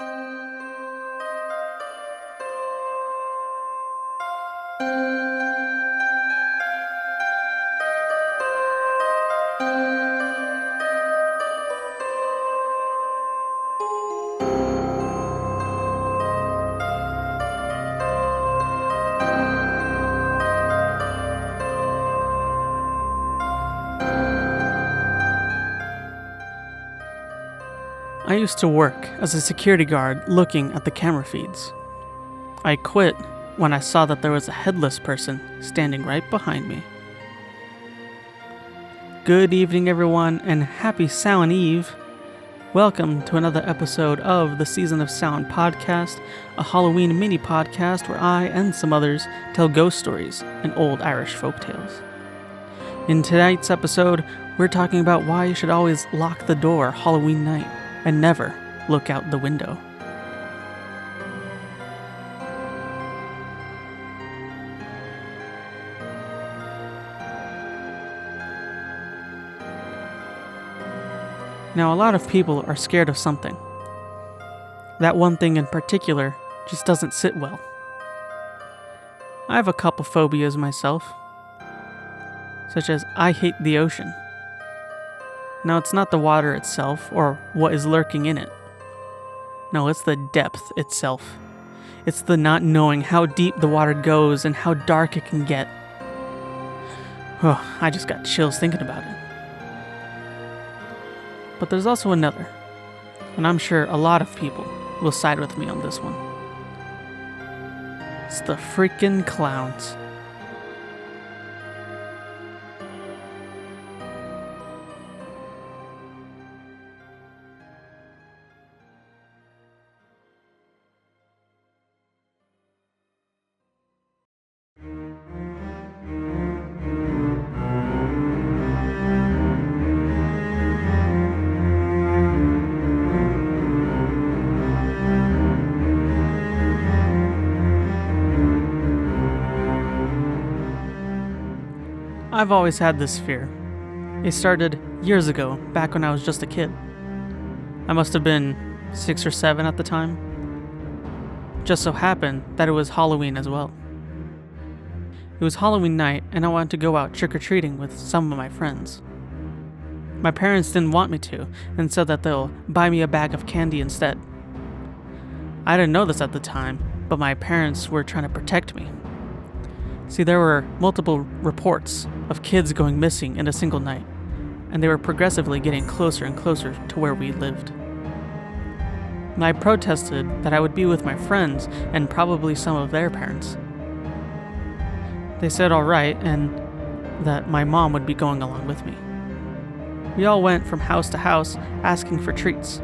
I used to work as a security guard looking at the camera feeds. I quit when I saw that there was a headless person standing right behind me. Good evening, everyone, and happy Samhain Eve. Welcome to another episode of the Season of Sound podcast, a Halloween mini podcast where I and some others tell ghost stories and old Irish folktales. In tonight's episode, we're talking about why you should always lock the door Halloween night and never look out the window. Now, a lot of people are scared of something. That one thing in particular just doesn't sit well. I have a couple phobias myself, such as I hate the ocean. Now, it's not the water itself or what is lurking in it. No, it's the depth itself. It's the not knowing how deep the water goes and how dark it can get. Oh, I just got chills thinking about it. But there's also another, and I'm sure a lot of people will side with me on this one. It's the freaking clowns. I've always had this fear. It started years ago, back when I was just a kid. I must have been 6 or 7 at the time. Just so happened that it was Halloween as well. It was Halloween night, and I wanted to go out trick-or-treating with some of my friends. My parents didn't want me to, and said that they'll buy me a bag of candy instead. I didn't know this at the time, but my parents were trying to protect me. See, there were multiple reports of kids going missing in a single night, and they were progressively getting closer and closer to where we lived. And I protested that I would be with my friends and probably some of their parents. They said all right, and that my mom would be going along with me. We all went from house to house asking for treats.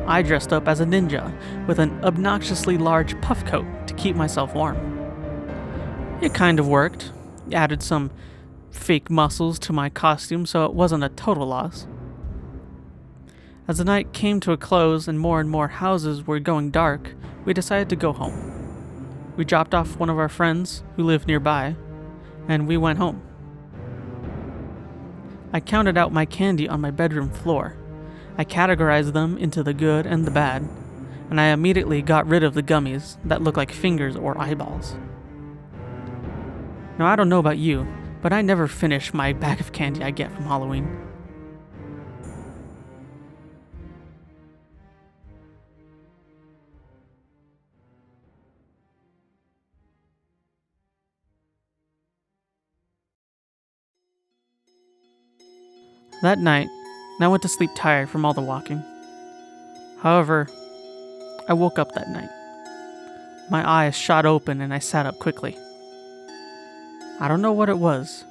I dressed up as a ninja with an obnoxiously large puff coat to keep myself warm. It kind of worked. Added some fake muscles to my costume so it wasn't a total loss. As the night came to a close and more houses were going dark, we decided to go home. We dropped off one of our friends who lived nearby, and we went home. I counted out my candy on my bedroom floor. I categorized them into the good and the bad, and I immediately got rid of the gummies that looked like fingers or eyeballs. Now, I don't know about you, but I never finish my bag of candy I get from Halloween. That night, I went to sleep tired from all the walking. However, I woke up that night. My eyes shot open and I sat up quickly. I don't know what it was,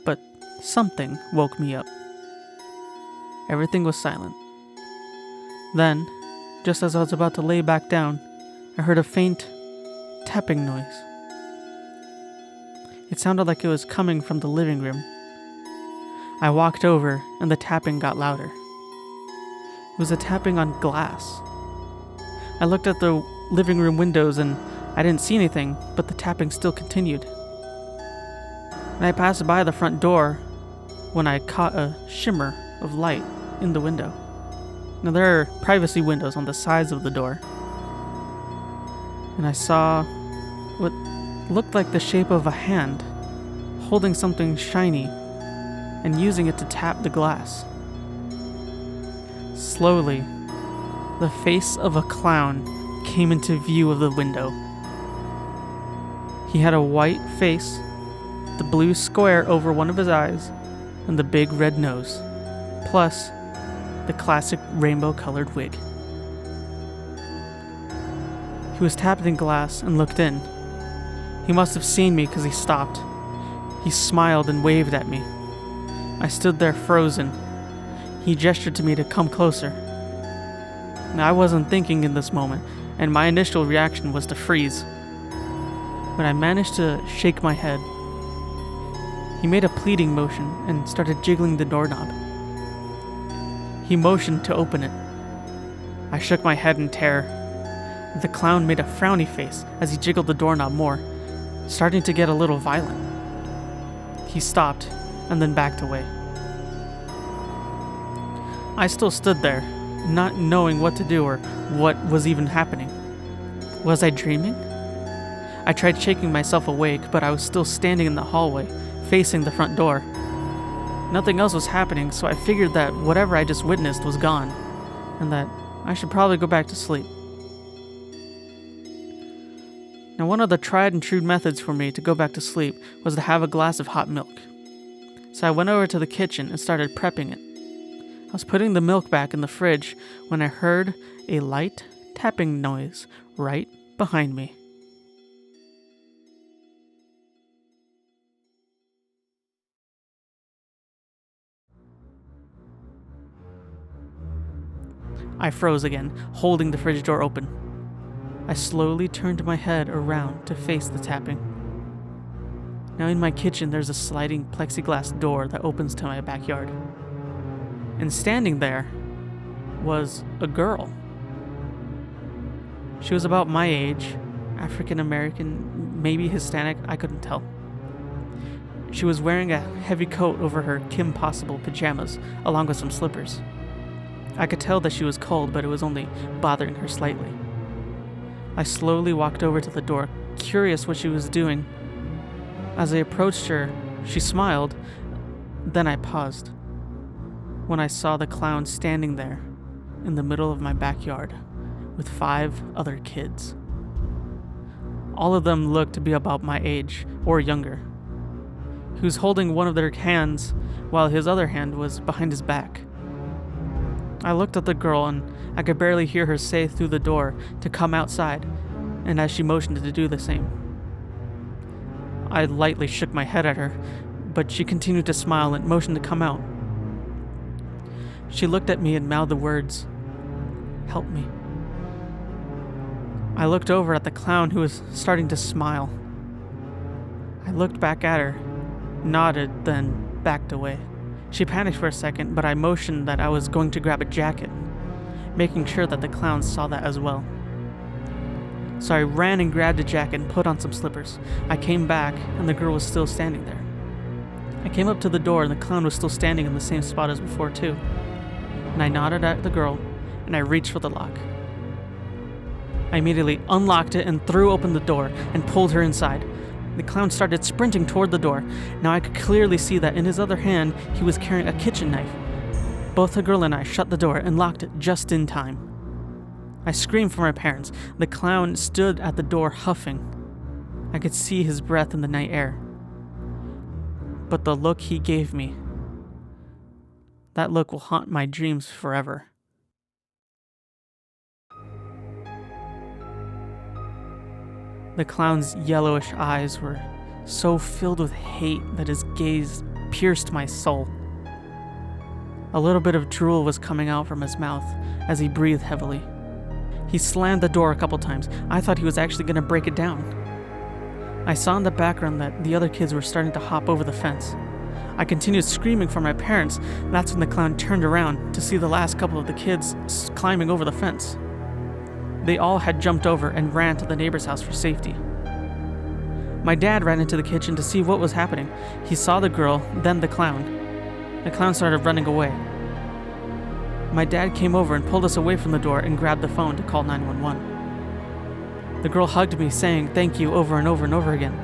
but something woke me up. Everything was silent. Then, just as I was about to lay back down, I heard a faint tapping noise. It sounded like it was coming from the living room. I walked over and the tapping got louder. It was a tapping on glass. I looked at the living room windows and I didn't see anything, but the tapping still continued. And I passed by the front door when I caught a shimmer of light in the window. Now, there are privacy windows on the sides of the door, and I saw what looked like the shape of a hand holding something shiny and using it to tap the glass. Slowly, the face of a clown came into view of the window. He had a white face, the blue square over one of his eyes, and the big red nose, plus the classic rainbow-colored wig. He was tapping glass and looked in. He must have seen me because he stopped. He smiled and waved at me. I stood there frozen. He gestured to me to come closer. Now, I wasn't thinking in this moment, and my initial reaction was to freeze. But I managed to shake my head. He made a pleading motion and started jiggling the doorknob. He motioned to open it. I shook my head in terror. The clown made a frowny face as he jiggled the doorknob more, starting to get a little violent. He stopped and then backed away. I still stood there, not knowing what to do or what was even happening. Was I dreaming? I tried shaking myself awake, but I was still standing in the hallway, facing the front door. Nothing else was happening, so I figured that whatever I just witnessed was gone, and that I should probably go back to sleep. Now, one of the tried and true methods for me to go back to sleep was to have a glass of hot milk. So I went over to the kitchen and started prepping it. I was putting the milk back in the fridge when I heard a light tapping noise right behind me. I froze again, holding the fridge door open. I slowly turned my head around to face the tapping. Now in my kitchen, there's a sliding plexiglass door that opens to my backyard. And standing there was a girl. She was about my age, African American, maybe Hispanic, I couldn't tell. She was wearing a heavy coat over her Kim Possible pajamas, along with some slippers. I could tell that she was cold, but it was only bothering her slightly. I slowly walked over to the door, curious what she was doing. As I approached her, she smiled, then I paused when I saw the clown standing there in the middle of my backyard with 5 other kids. All of them looked to be about my age or younger. He was holding one of their hands while his other hand was behind his back. I looked at the girl and I could barely hear her say through the door to come outside, and as she motioned to do the same. I lightly shook my head at her, but she continued to smile and motioned to come out. She looked at me and mouthed the words, "Help me." I looked over at the clown who was starting to smile. I looked back at her, nodded, then backed away. She panicked for a second, but I motioned that I was going to grab a jacket, making sure that the clown saw that as well. So I ran and grabbed a jacket and put on some slippers. I came back, and the girl was still standing there. I came up to the door, and the clown was still standing in the same spot as before, too. And I nodded at the girl, and I reached for the lock. I immediately unlocked it and threw open the door and pulled her inside. The clown started sprinting toward the door. Now I could clearly see that in his other hand, he was carrying a kitchen knife. Both the girl and I shut the door and locked it just in time. I screamed for my parents. The clown stood at the door huffing. I could see his breath in the night air. But the look he gave me, that look will haunt my dreams forever. The clown's yellowish eyes were so filled with hate that his gaze pierced my soul. A little bit of drool was coming out from his mouth as he breathed heavily. He slammed the door a couple times. I thought he was actually going to break it down. I saw in the background that the other kids were starting to hop over the fence. I continued screaming for my parents. That's when the clown turned around to see the last couple of the kids climbing over the fence. They all had jumped over and ran to the neighbor's house for safety. My dad ran into the kitchen to see what was happening. He saw the girl, then the clown. The clown started running away. My dad came over and pulled us away from the door and grabbed the phone to call 911. The girl hugged me, saying thank you over and over and over again.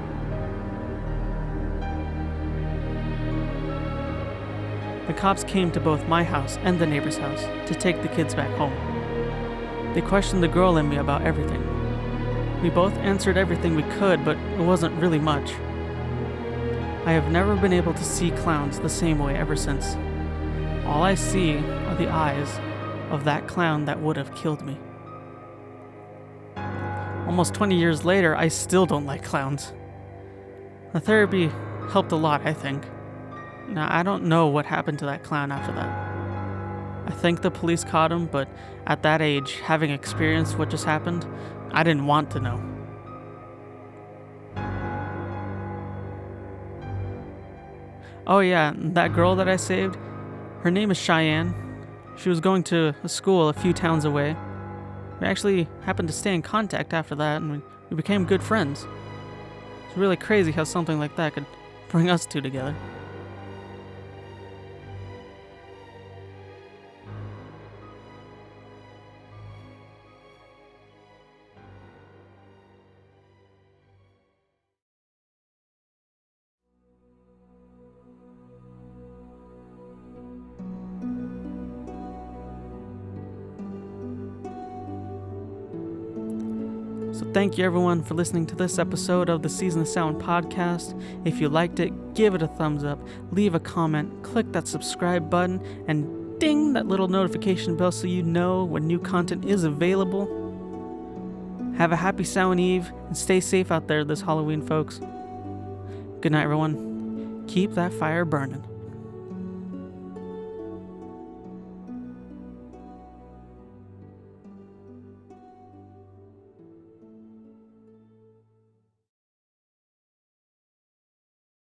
The cops came to both my house and the neighbor's house to take the kids back home. They questioned the girl and me about everything. We both answered everything we could, but it wasn't really much. I have never been able to see clowns the same way ever since. All I see are the eyes of that clown that would have killed me. Almost 20 years later, I still don't like clowns. The therapy helped a lot, I think. Now, I don't know what happened to that clown after that. I think the police caught him, but at that age, having experienced what just happened, I didn't want to know. Oh yeah, that girl that I saved, her name is Cheyenne. She was going to a school a few towns away. We actually happened to stay in contact after that, and we became good friends. It's really crazy how something like that could bring us two together. So thank you everyone for listening to this episode of the Season of Sound podcast. If you liked it, give it a thumbs up, leave a comment, click that subscribe button, and ding that little notification bell so you know when new content is available. Have a happy Samhain Eve and stay safe out there this Halloween, folks. Good night, everyone. Keep that fire burning.